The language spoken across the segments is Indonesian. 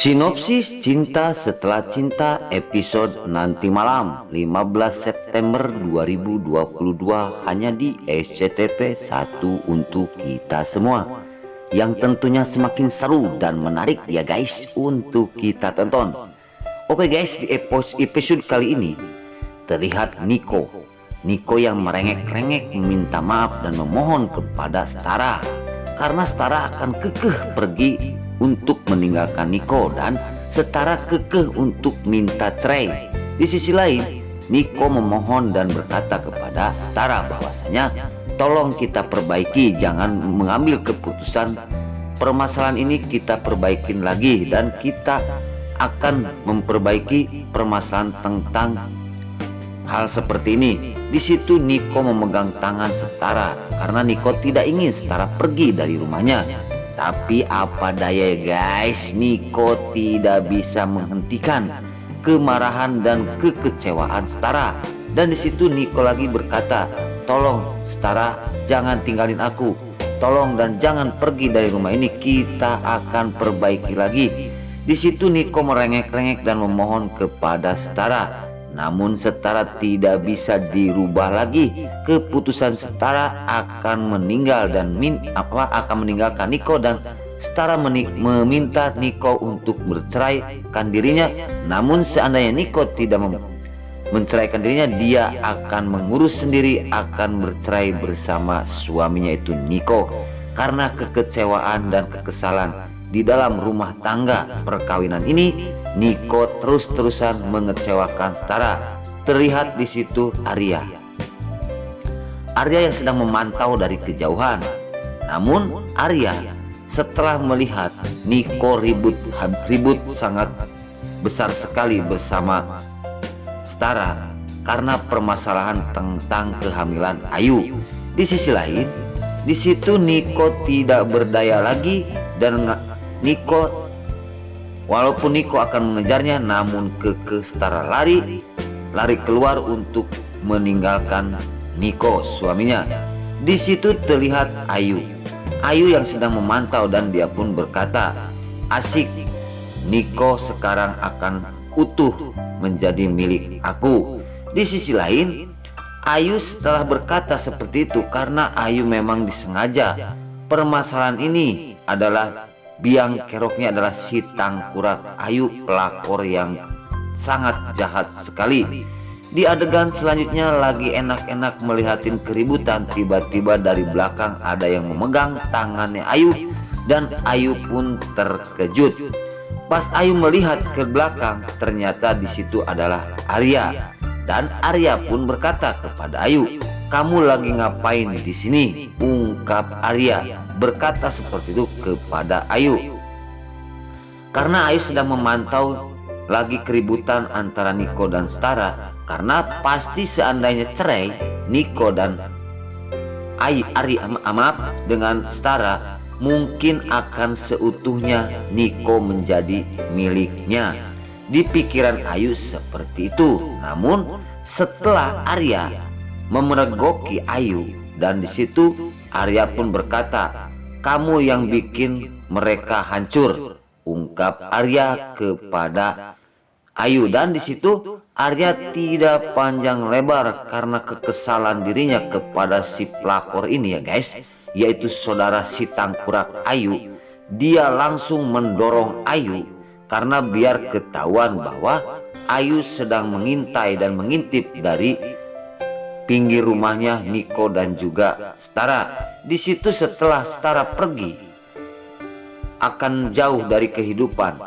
Sinopsis Cinta Setelah Cinta episode nanti malam 15 September 2022 hanya di SCTV 1 untuk kita semua, yang tentunya semakin seru dan menarik ya guys untuk kita tonton. Oke guys, di episode kali ini terlihat Niko yang merengek-rengek meminta maaf dan memohon kepada Stara karena Stara akan kekeh pergi untuk meninggalkan Niko dan Stara kekeh untuk minta cerai. Di sisi lain, Niko memohon dan berkata kepada Stara bahwasanya tolong kita perbaiki, jangan mengambil keputusan permasalahan ini, kita perbaikin lagi dan kita akan memperbaiki permasalahan tentang hal seperti ini. Di situ Niko memegang tangan Stara karena Niko tidak ingin Stara pergi dari rumahnya. Tapi apa daya guys, Niko tidak bisa menghentikan kemarahan dan kekecewaan Stara. Dan di situ Niko lagi berkata, tolong Stara jangan tinggalin aku, tolong dan jangan pergi dari rumah ini, kita akan perbaiki lagi. Di situ Niko merengek-rengek dan memohon kepada Stara. Namun Stara tidak bisa dirubah lagi. Keputusan Stara akan meninggal dan akan meninggalkan Niko, dan Stara meminta Niko untuk menceraikan dirinya. Namun seandainya Niko tidak menceraikan dirinya, dia akan mengurus sendiri, akan bercerai bersama suaminya itu Niko. Karena kekecewaan dan kekesalan di dalam rumah tangga perkawinan ini, Niko terus-terusan mengecewakan Stara. Terlihat di situ Arya yang sedang memantau dari kejauhan. Namun Arya setelah melihat Niko ribut sangat besar sekali bersama Stara karena permasalahan tentang kehamilan Ayu. Di sisi lain, di situ Niko tidak berdaya lagi dan walaupun Niko akan mengejarnya, namun Stara lari keluar untuk meninggalkan Niko suaminya. Di situ terlihat Ayu yang sedang memantau dan dia pun berkata, asik, Niko sekarang akan utuh menjadi milik aku. Di sisi lain, Ayu setelah berkata seperti itu karena Ayu memang disengaja. Permasalahan ini adalah biang keroknya adalah si tangkurak Ayu, pelakor yang sangat jahat sekali. Di adegan selanjutnya lagi enak-enak melihatin keributan, tiba-tiba dari belakang ada yang memegang tangannya Ayu dan Ayu pun terkejut. Pas Ayu melihat ke belakang, ternyata di situ adalah Arya, dan Arya pun berkata kepada Ayu, kamu lagi ngapain di sini? Ungkap Arya berkata seperti itu kepada Ayu. Karena Ayu sedang memantau lagi keributan antara Niko dan Stara, karena pasti seandainya cerai Niko dan dengan Stara, mungkin akan seutuhnya Niko menjadi miliknya. Di pikiran Ayu seperti itu. Namun setelah Arya memergoki Ayu, dan di situ Arya pun berkata, kamu yang bikin mereka hancur, ungkap Arya kepada Ayu. Dan di situ Arya tidak panjang lebar karena kekesalan dirinya kepada si pelakor ini ya guys, yaitu saudara si tangkurak Ayu. Dia langsung mendorong Ayu karena biar ketahuan bahwa Ayu sedang mengintai dan mengintip dari pinggir rumahnya Niko dan juga Stara. Di situ setelah Stara pergi akan jauh dari kehidupan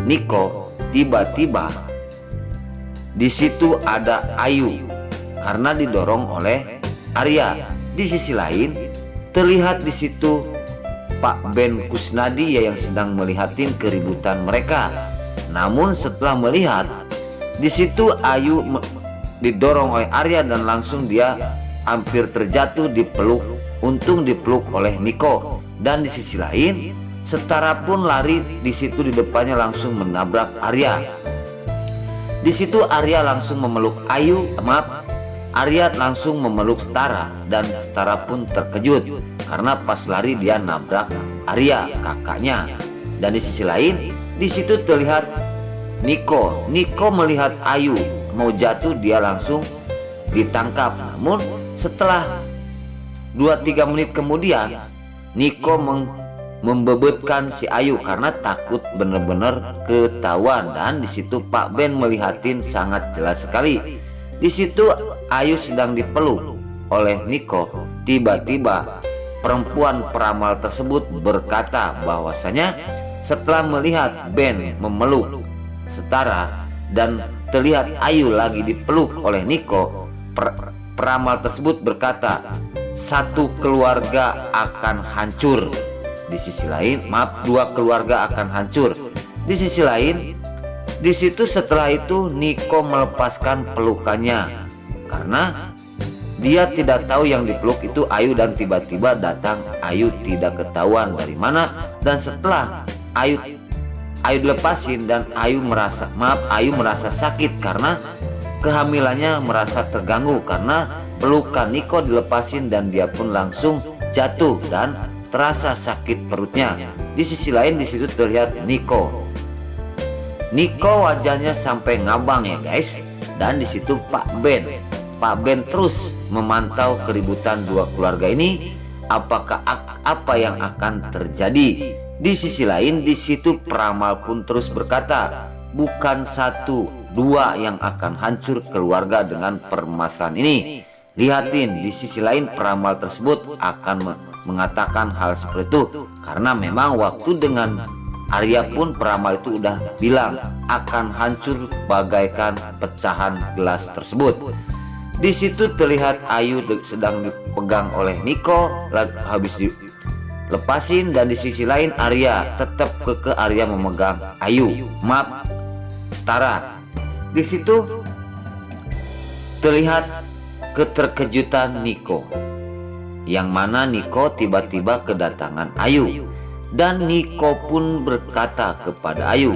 Niko, tiba-tiba di situ ada Ayu karena didorong oleh Arya. Di sisi lain terlihat di situ Pak Ben Kusnadi yang sedang melihatin keributan mereka. Namun setelah melihat di situ Ayu didorong oleh Arya dan langsung dia hampir terjatuh, dipeluk, untung dipeluk oleh Niko. Dan di sisi lain Stara pun lari di situ, di depannya langsung menabrak Arya. Di situ Arya langsung memeluk Arya langsung memeluk Stara dan Stara pun terkejut karena pas lari dia nabrak Arya, kakaknya. Dan di sisi lain Di situ terlihat Niko. Niko melihat Ayu mau jatuh, dia langsung ditangkap. Namun setelah 2-3 menit kemudian Niko membebetkan si Ayu karena takut benar-benar ketahuan. Dan di situ Pak Ben melihatin sangat jelas sekali. Di situ Ayu sedang dipeluk oleh Niko. Tiba-tiba perempuan peramal tersebut berkata bahwasanya setelah melihat Ben memeluk Setara dan terlihat Ayu lagi dipeluk oleh Niko, peramal tersebut berkata, satu keluarga akan hancur. Di sisi lain, dua keluarga akan hancur. Di sisi lain, di situ setelah itu Niko melepaskan pelukannya karena dia tidak tahu yang dipeluk itu Ayu, dan tiba-tiba datang Ayu tidak ketahuan dari mana. Dan setelah Ayu dilepasin dan Ayu merasa sakit karena kehamilannya merasa terganggu karena pelukan Niko dilepasin, dan dia pun langsung jatuh dan terasa sakit perutnya. Di sisi lain di situ terlihat Niko wajahnya sampai ngabang ya guys. Dan di situ Pak Ben terus memantau keributan dua keluarga ini, apakah apa yang akan terjadi. Di sisi lain di situ peramal pun terus berkata, bukan 1-2 yang akan hancur keluarga dengan permasalahan ini. Lihatin, di sisi lain peramal tersebut akan mengatakan hal seperti itu karena memang waktu dengan Arya pun peramal itu udah bilang akan hancur bagaikan pecahan gelas tersebut. Di situ terlihat Ayu sedang dipegang oleh Niko habis dilepasin, dan di sisi lain Arya tetap kekeh Arya memegang Setara. Di situ terlihat keterkejutan Niko, yang mana Niko tiba-tiba kedatangan Ayu, dan Niko pun berkata kepada Ayu,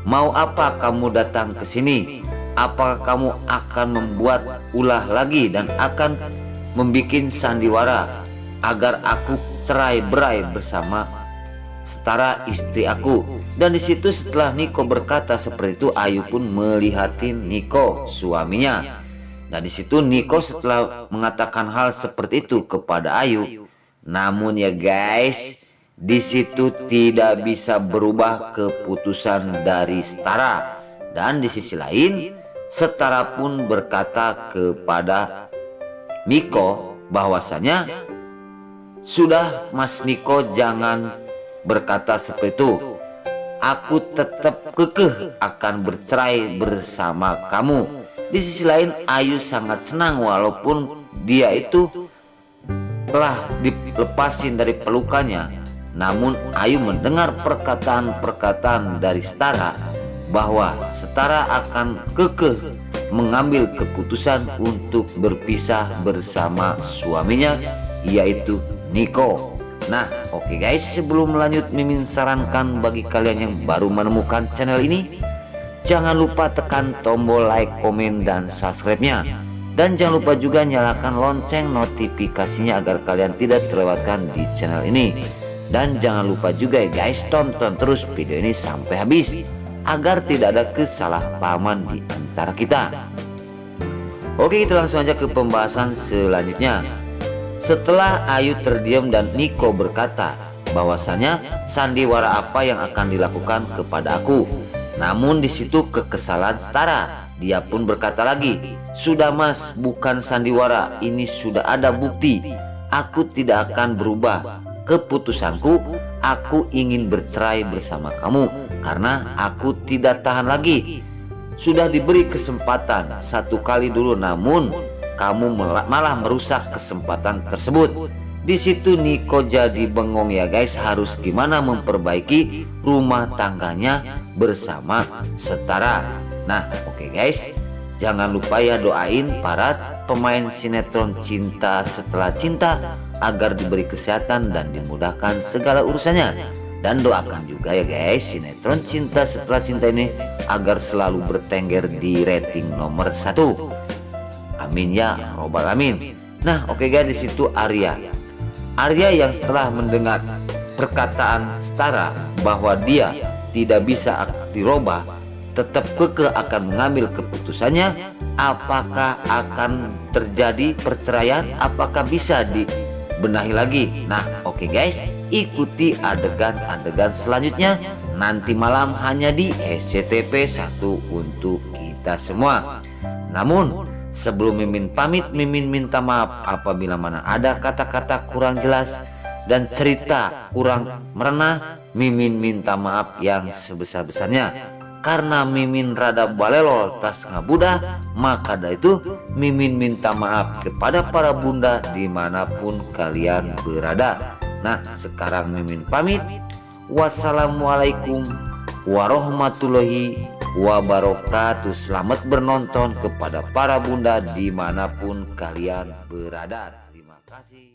mau apa kamu datang ke sini? Apakah kamu akan membuat ulah lagi dan akan membuat sandiwara agar aku cerai-berai bersama Setara istri aku? Dan di situ setelah Niko berkata seperti itu, Ayu pun melihatin Niko suaminya. Dan di situ Niko setelah mengatakan hal seperti itu kepada Ayu, namun ya guys, di situ tidak bisa berubah keputusan dari Setara. Dan di sisi lain Setara pun berkata kepada Niko bahwasanya, sudah Mas Niko, jangan berkata seperti itu. Aku tetap kekeh akan bercerai bersama kamu. Di sisi lain Ayu sangat senang walaupun dia itu telah dilepasin dari pelukannya. Namun Ayu mendengar perkataan-perkataan dari Setara bahwa Setara akan kekeh mengambil keputusan untuk berpisah bersama suaminya, yaitu Niko. Nah oke guys, sebelum lanjut Mimin sarankan bagi kalian yang baru menemukan channel ini, jangan lupa tekan tombol like, komen, dan subscribe-nya. Dan jangan lupa juga nyalakan lonceng notifikasinya agar kalian tidak terlewatkan di channel ini. Dan jangan lupa juga ya guys, tonton terus video ini sampai habis agar tidak ada kesalahpahaman di antara kita. Oke, kita langsung aja ke pembahasan selanjutnya. Setelah Ayu terdiam dan Niko berkata bahwasanya sandiwara apa yang akan dilakukan kepada aku. Namun di situ kekesalan Setara. Dia pun berkata lagi, sudah Mas, bukan sandiwara, ini sudah ada bukti. Aku tidak akan berubah keputusanku. Aku ingin bercerai bersama kamu karena aku tidak tahan lagi. Sudah diberi kesempatan 1 kali dulu, namun kamu malah merusak kesempatan tersebut. Di situ Niko jadi bengong ya guys, harus gimana memperbaiki rumah tangganya bersama Setara. Nah oke guys, jangan lupa ya doain para pemain sinetron Cinta Setelah Cinta agar diberi kesehatan dan dimudahkan segala urusannya. Dan doakan juga ya guys sinetron Cinta Setelah Cinta ini agar selalu bertengger di rating nomor 1. Amin ya robbal alamin. Nah oke guys, di situ Arya yang setelah mendengar perkataan Setara bahwa dia tidak bisa dirubah, tetap kekeh akan mengambil keputusannya, apakah akan terjadi perceraian, apakah bisa dibenahi lagi. Nah, oke guys, ikuti adegan-adegan selanjutnya nanti malam hanya di SCTP 1 untuk kita semua. Namun sebelum Mimin pamit, Mimin minta maaf apabila mana ada kata-kata kurang jelas dan cerita kurang merenah. Mimin minta maaf yang sebesar-besarnya. Karena Mimin rada balelol tas ngabudah, maka dari itu Mimin minta maaf kepada para bunda dimanapun kalian berada. Nah, sekarang Mimin pamit. Wassalamualaikum warahmatullahi wabarakatuh. Selamat menonton kepada para bunda dimanapun kalian berada. Terima kasih.